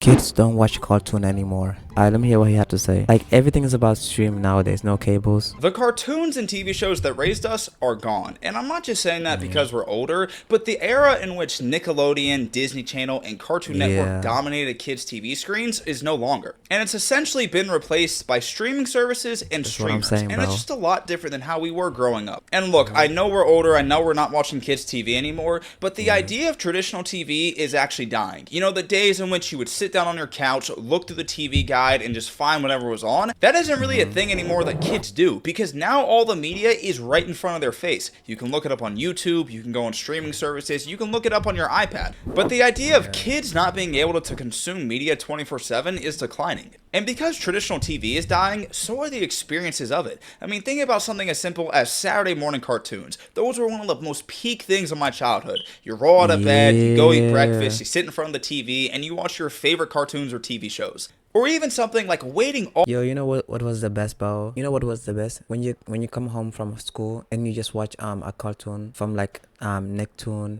Kids don't watch cartoon anymore. Alright, let me hear what he had to say. Like, everything is about stream nowadays, no cables. The cartoons and TV shows that raised us are gone. And I'm not just saying that because we're older, but the era in which Nickelodeon, Disney Channel, and Cartoon Network dominated kids' TV screens is no longer. And it's essentially been replaced by streaming services and streamers. And it's just a lot different than how we were growing up. And look, I know we're older, I know we're not watching kids' TV anymore, but the idea of traditional TV is actually dying. You know, the days in which you would sit down on your couch, look through the TV guide, and just find whatever was on, that isn't really a thing anymore that kids do, because now all the media is right in front of their face. You can look it up on YouTube, you can go on streaming services, you can look it up on your iPad. But the idea of kids not being able to consume media 24/7 is declining. And because traditional TV is dying, so are the experiences of it. I mean, think about something as simple as Saturday morning cartoons. Those were one of the most peak things of my childhood. You roll out of bed, you go eat breakfast, you sit in front of the TV, and you watch your favorite cartoons or TV shows. Or even something like waiting all— Yo, you know what was the best, bro? You know what was the best? When you come home from school and you just watch a cartoon from like Nicktoon,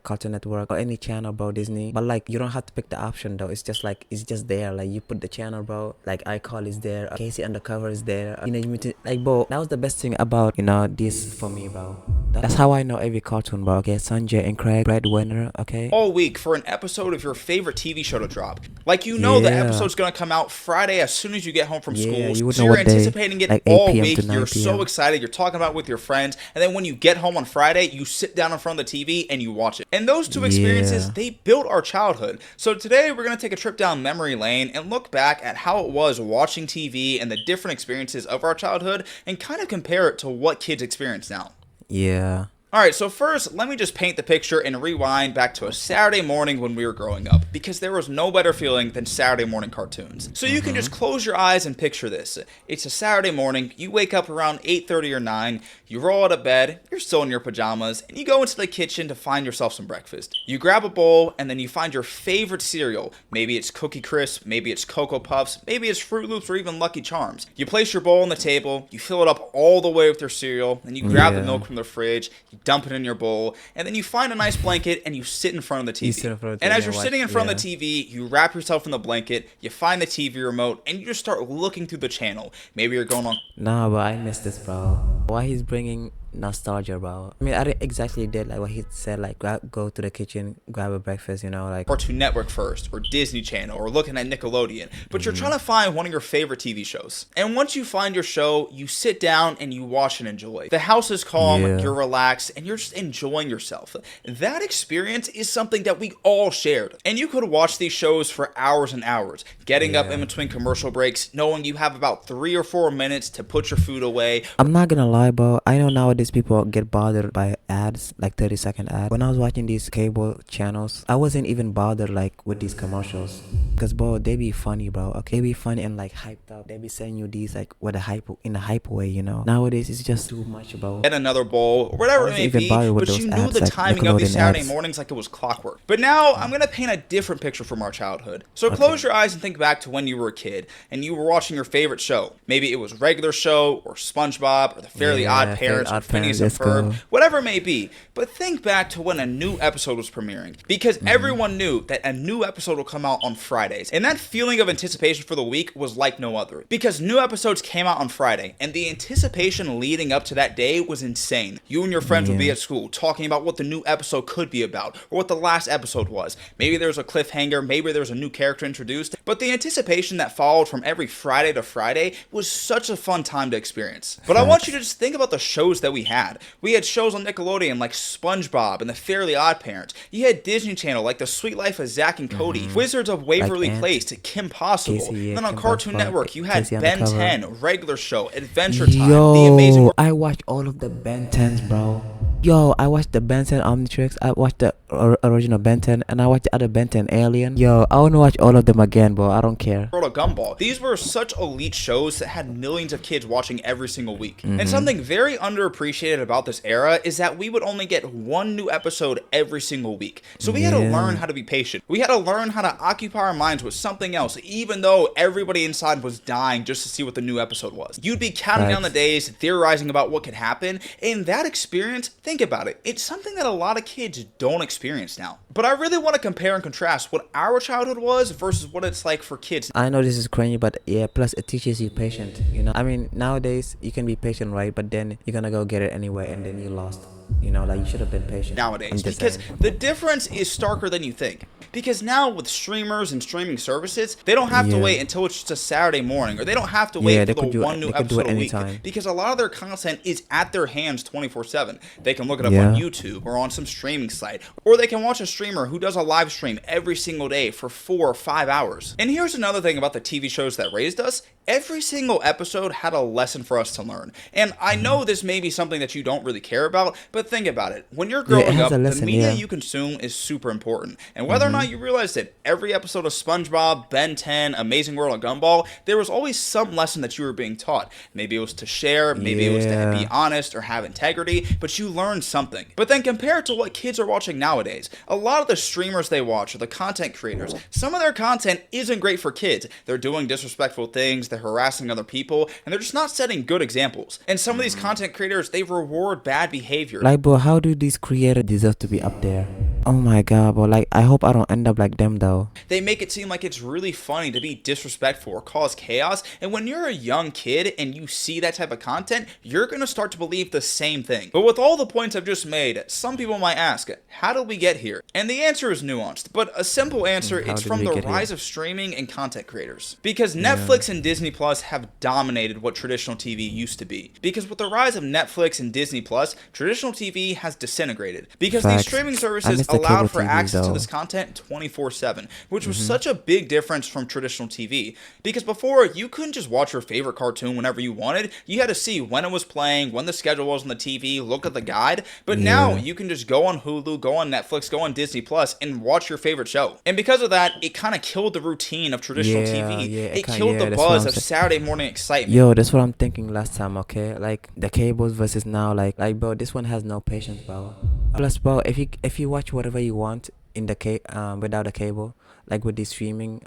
Cartoon Network, or any channel, bro, Disney. But like, you don't have to pick the option though. It's just like, it's just there. Like, you put the channel, bro. Like, iCall is there, Casey Undercover is there. You know, like, bro, that was the best thing about, you know, this for me, bro. That's how I know every cartoon, bro. Okay, Sanjay and Craig, Breadwinner, okay? All week for an episode of your favorite TV show to drop. Like, you know the episode's gonna come out Friday as soon as you get home from school. So you're anticipating it like all week. You're so excited. You're talking about it with your friends. And then when you get home on Friday, you sit down in front of the TV and you watch it. And those two experiences, they built our childhood. So today we're gonna take a trip down memory lane and look back at how it was watching TV and the different experiences of our childhood and kind of compare it to what kids experience now. Yeah. Alright, so first, let me just paint the picture and rewind back to a Saturday morning when we were growing up, because there was no better feeling than Saturday morning cartoons. So you can just close your eyes and picture this. It's a Saturday morning, you wake up around 8:30 or 9, you roll out of bed, you're still in your pajamas, and you go into the kitchen to find yourself some breakfast. You grab a bowl, and then you find your favorite cereal. Maybe it's Cookie Crisp, maybe it's Cocoa Puffs, maybe it's Fruit Loops, or even Lucky Charms. You place your bowl on the table, you fill it up all the way with your cereal, then you grab the milk from the fridge, you dump it in your bowl, and then you find a nice blanket and you sit in front of the TV. And as you're sitting in front of the TV, you wrap yourself in the blanket, you find the TV remote, and you just start looking through the channel. Maybe you're going on— Nah, but I miss this, bro. Why he's bringing nostalgia, bro? I mean, I exactly did like what he said, like go to the kitchen, grab a breakfast, you know, like Cartoon Network first, or Disney Channel, or looking at Nickelodeon, but you're trying to find one of your favorite TV shows. And once you find your show, you sit down and you watch and enjoy. The house is calm, you're relaxed, and you're just enjoying yourself. That experience is something that we all shared. And you could watch these shows for hours and hours, getting up in between commercial breaks, knowing you have about 3 or 4 minutes to put your food away. I'm not gonna lie, bro. I know nowadays people get bothered by ads, like 30-second ads. When I was watching these cable channels, I wasn't even bothered like with these commercials, because bro, they be funny, bro. Okay, they be funny and like hyped up. They be saying you these like with a hype, in a hype way, you know. Nowadays it's just too much, bro. Get another bowl or whatever it may be, but you knew the timing of these Saturday mornings like it was clockwork. But now I'm gonna paint a different picture from our childhood. So close your eyes and think back to when you were a kid and you were watching your favorite show. Maybe it was Regular Show or SpongeBob or The Fairly Odd Parents or Phineas and Ferb, whatever it may be. But think back to when a new episode was premiering, because everyone knew that a new episode will come out on Fridays. And that feeling of anticipation for the week was like no other, because new episodes came out on Friday and the anticipation leading up to that day was insane. You and your friends would be at school talking about what the new episode could be about or what the last episode was. Maybe there was a cliffhanger, maybe there was a new character introduced, but the anticipation that followed from every Friday to Friday was such a fun time to experience. But I want you to just think about the shows that we had. We had shows on Nickelodeon like SpongeBob and The Fairly Odd Parents. You had Disney Channel like The Sweet Life of Zack and Cody, Wizards of Waverly Place to Kim Possible. Casey, then on Cartoon Network, you had Casey Ben Undercover. 10, Regular Show, Adventure Time, The Amazing I watched all of the Ben 10s, bro. Yo, I watched the Ben 10 Omnitrix, I watched the original Ben 10, and I watched the other Ben 10 Alien. Yo, I want to watch all of them again, bro. I don't care. World of Gumball. These were such elite shows that had millions of kids watching every single week. And something very underappreciated about this era is that we would only get one new episode every single week. So we had to learn how to be patient. We had to learn how to occupy our minds with something else, even though everybody inside was dying just to see what the new episode was. You'd be counting down the days, theorizing about what could happen, and that experience, think think about it, it's something that a lot of kids don't experience now. But I really want to compare and contrast what our childhood was versus what it's like for kids. I know this is crazy, but yeah, plus it teaches you patience, you know. I mean, nowadays you can be patient, right? But then you're gonna go get it anyway, and then you lost. You know, like you should have been patient. Nowadays, because the difference is starker than you think. Because now with streamers and streaming services, they don't have to wait until it's just a Saturday morning, or they don't have to wait for the one new episode a week. Because a lot of their content is at their hands 24/7. They can look it up on YouTube or on some streaming site, or they can watch a streamer who does a live stream every single day for 4 or 5 hours. And here's another thing about the TV shows that raised us. Every single episode had a lesson for us to learn. And I know this may be something that you don't really care about, but think about it. When you're growing up, the media you consume is super important. And whether or not you realize it, every episode of SpongeBob, Ben 10, Amazing World of Gumball, there was always some lesson that you were being taught. Maybe it was to share, maybe it was to be honest or have integrity, but you learned something. But then compared to what kids are watching nowadays, a lot of the streamers they watch or the content creators, some of their content isn't great for kids. They're doing disrespectful things, they're harassing other people, and they're just not setting good examples. And some of these content creators, they reward bad behavior. Like, bro, how do these creators deserve to be up there? Oh my god, bro, like, I hope I don't end up like them though. They make it seem like it's really funny to be disrespectful or cause chaos, and when you're a young kid and you see that type of content, you're gonna start to believe the same thing. But with all the points I've just made, some people might ask, how did we get here? And the answer is nuanced, but a simple answer, it's from the rise of streaming and content creators. Because Netflix and Disney Plus have dominated what traditional TV used to be. Because with the rise of Netflix and Disney Plus, traditional TV has disintegrated. Because these streaming services allowed for access to this content 24/7, which was such a big difference from traditional TV. Because before, you couldn't just watch your favorite cartoon whenever you wanted. You had to see when it was playing, when the schedule was on the TV, look at the guide. But now you can just go on Hulu, go on Netflix, go on Disney Plus, and watch your favorite show. And because of that, it kind of killed the routine of traditional TV. It killed the buzz of Saturday morning excitement. Yo, that's what I'm thinking last time, okay? Like the cables versus now, like bro, this one has no patience, bro. Plus, bro, if you watch whatever you want in the without a cable, like with the streaming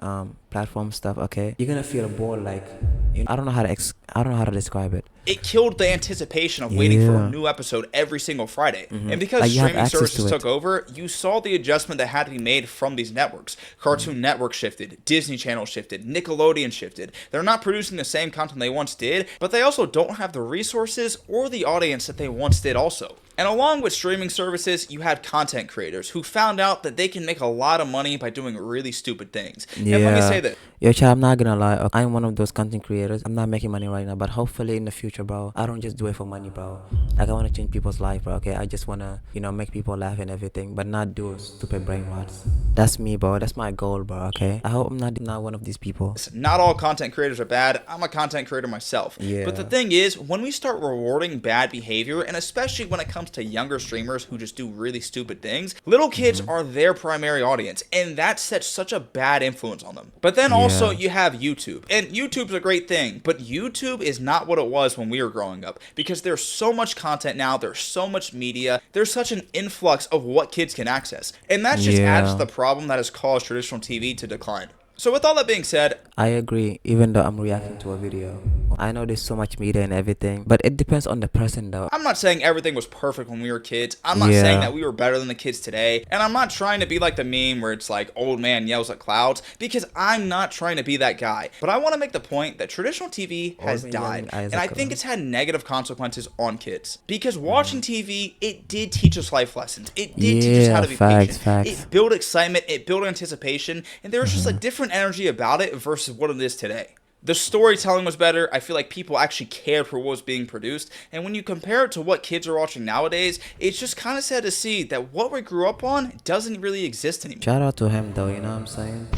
platform stuff, okay, you're gonna feel bored. Like, you know, I don't know how to describe it. It killed the anticipation of waiting for a new episode every single Friday. And because like streaming services took over, you saw the adjustment that had to be made from these networks. Cartoon Network shifted, Disney Channel shifted, Nickelodeon shifted. They're not producing the same content they once did, but they also don't have the resources or the audience that they once did also. And along with streaming services, you had content creators who found out that they can make a lot of money by doing really stupid things. And let me say this. Yo, child, I'm not gonna lie. I'm one of those content creators. I'm not making money right now, but hopefully in the future, bro, I don't just do it for money, bro. Like, I want to change people's life, bro, okay? I just want to, you know, make people laugh and everything, but not do stupid brain rots. That's me, bro. That's my goal, bro, okay? I hope I'm not one of these people. Not all content creators are bad. I'm a content creator myself. But the thing is, when we start rewarding bad behavior, and especially when it comes to younger streamers who just do really stupid things, little kids are their primary audience, and that sets such a bad influence on them. But then also you have YouTube, and YouTube's a great thing, but YouTube is not what it was when we were growing up, because there's so much content now, there's so much media, there's such an influx of what kids can access, and that just adds to the problem that has caused traditional TV to decline. So with all that being said, I agree, even though I'm reacting to a video. I know there's so much media and everything, but it depends on the person though. I'm not saying everything was perfect when we were kids. I'm not saying that we were better than the kids today. And I'm not trying to be like the meme where it's like old man yells at clouds, because I'm not trying to be that guy. But I want to make the point that traditional TV has died. And I think it's had negative consequences on kids. Because watching TV, it did teach us life lessons. It did teach us how to be patient. It built excitement, it built anticipation, and there was just a different energy about it versus what it is today. The storytelling was better. I feel like people actually cared for what was being produced. And when you compare it to what kids are watching nowadays, it's just kind of sad to see that what we grew up on doesn't really exist anymore. Shout out to him though, you know what I'm saying?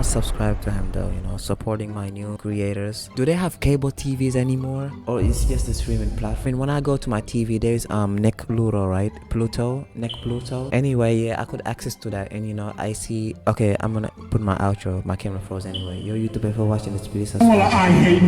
Subscribe to him though, you know, supporting my new creators. Do they have cable TVs anymore, or is it just a streaming platform? I mean, when I go to my TV, there's Nick Pluto, right? Nick Pluto. Anyway, yeah, I could access to that, and you know, I see. Okay, I'm gonna put my outro. My camera froze anyway. Yo, YouTube, if you're watching this, please subscribe.